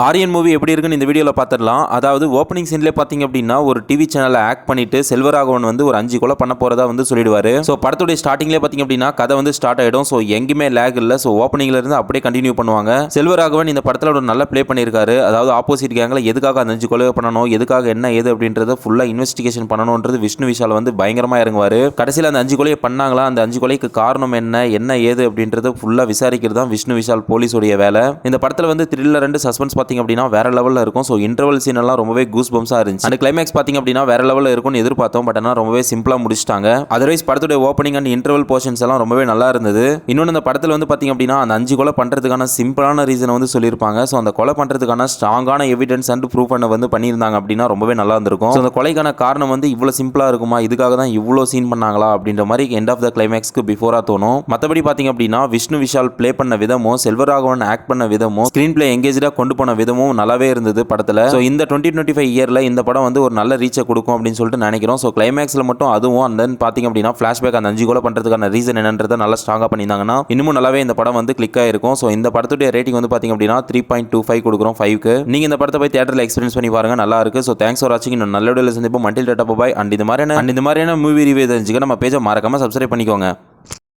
Aryan movie எப்படி இருக்குன்னு இந்த வீடியோவில் பார்த்துடலாம். அதாவது ஓப்பனிங் சீன்லேயே பார்த்தீங்க அப்படின்னா ஒரு டிவி சேனலில் ஆக்ட் பண்ணிட்டு செல்வராகவன் வந்து ஒரு 5 கொலை பண்ண போகிறதா வந்து சொல்லிடுவார். ஸோ படத்துடைய ஸ்டார்டிங்லேயே பார்த்தீங்க அப்படின்னா கதை வந்து ஸ்டார்ட் ஆகிடும். ஸோ எங்கேயுமே லேக் இல்லை. ஸோ ஓப்பனிங்ல இருந்து அப்படியே கண்டினியூ பண்ணுவாங்க. செல்வராகவன் இந்த படத்தில் ஒரு நல்ல ப்ளே பண்ணியிருக்காரு. அதாவது ஆப்போசிட் கேங்கில் எதுக்காக அந்த 5 கொலை பண்ணணும், எதுக்காக என்ன ஏது அப்படின்றத ஃபுல்லாக இன்வெஸ்டிகேஷன் பண்ணணுன்றது விஷ்ணு விஷால் வந்து பயங்கரமாக இறங்குவார். கடைசியில் அந்த 5 கொலையை பண்ணாங்களா, அந்த 5 கொலைக்கு காரணம் என்ன ஏது அப்படின்றத ஃபுல்லாக விசாரிக்கிறது தான் விஷ்ணு விஷால் போலீஸோடைய வேலை. இந்த படத்தில் வந்து த்ரில்லர் அண்ட் சஸ்பென்ஸ் பார்த்தீங்க அப்படின்னா வேற லெவலில் இருக்கும். ஸோ இன்டர்வல் சீன் எல்லாம் ரொம்பவே கூஸ் பம்ஸாக இருந்துச்சு. அந்த கிளைமேக்ஸ் பார்த்தீங்க அப்படின்னா வேற லெவலில் இருக்கும்னு எதிர்பார்த்தோம். பட் ஆனால் ரொம்பவே சிம்பிளாக முடிச்சிட்டாங்க. அதர்வைஸ் படத்துடைய ஓப்பனிங் அண்ட் இன்டர்வல் போர்ஷன்ஸ் எல்லாம் ரொம்பவே நல்லா இருந்தது. இன்னொன்று இந்த படத்தில் வந்து பார்த்தீங்க அப்படின்னா அந்த 5 கொலை பண்ணுறதுக்கான சிம்பிளான ரீசனை வந்து சொல்லியிருப்பாங்க. ஸோ அந்த கொலை பண்ணுறதுக்கான ஸ்ட்ராங்கான எவிடன்ஸ் அண்ட் ப்ரூஃப் வந்து பண்ணியிருந்தாங்க அப்படின்னா ரொம்பவே நல்லா இருந்திருக்கும். ஸோ அந்த கொலைக்கான காரணம் வந்து இவ்வளோ சிம்பிளாக இருக்குமா, இதுக்காக தான் இவ்வளோ சீன் பண்ணாங்களா அப்படின்ற மாதிரி எண்ட் ஆஃப் த கிளைமேக்ஸ்க்கு பிஃபோராக தோணும். மற்றபடி பார்த்தீங்க அப்படின்னா விஷ்ணு விஷால் ப்ளே பண்ண விதமும் செல்வராகவன் ஆக்ட் பண்ண விதமும் ஸ்க்ரீன் பிளே எங்கேஜாக கொண்டு போன விதமும் நல்லாவே இருந்தது படத்தில். ஸோ இந்த 2025 இயரில் இந்த படம் வந்து ஒரு நல்ல ரீச்சை கொடுக்கும் அப்படின்னு சொல்லிட்டு நினைக்கிறோம். ஸோ கிளைமேக்ஸில் மட்டும் அதுவும் அந்த பார்த்தீங்க அப்படின்னா ஃபிளாஷ்பேக் அந்த 5 கொலை பண்ணுறதுக்கான ரீசன் என்னன்றதை நல்லா ஸ்ட்ராங்காக பண்ணியிருந்தாங்கன்னா இன்னமும் நல்லாவே இந்த படம் வந்து கிளிக் ஆகிருக்கும். ஸோ இந்த படத்துடைய ரேட்டிங் வந்து பார்த்தீங்க அப்படின்னா 3.25 கொடுக்குறோம் 5க்கு. நீங்கள் இந்த படத்தை போய் தியேட்டரில் எக்ஸ்பீரியன்ஸ் பண்ணி பாருங்க, நல்லா இருக்கு. ஸோ தேங்க்ஸ் ஃபார் வாட்சிங். இன்னும் நல்ல வீடியோவில் சந்திப்போம். மண்டில் டாட்டா பாய். அண்ட் இந்த மாதிரியான மூவி ரிவ்யூ தெரிஞ்சுக்க நம்ம பேஜை மறக்காம சப்ஸ்கிரைப் பண்ணிக்கோங்க.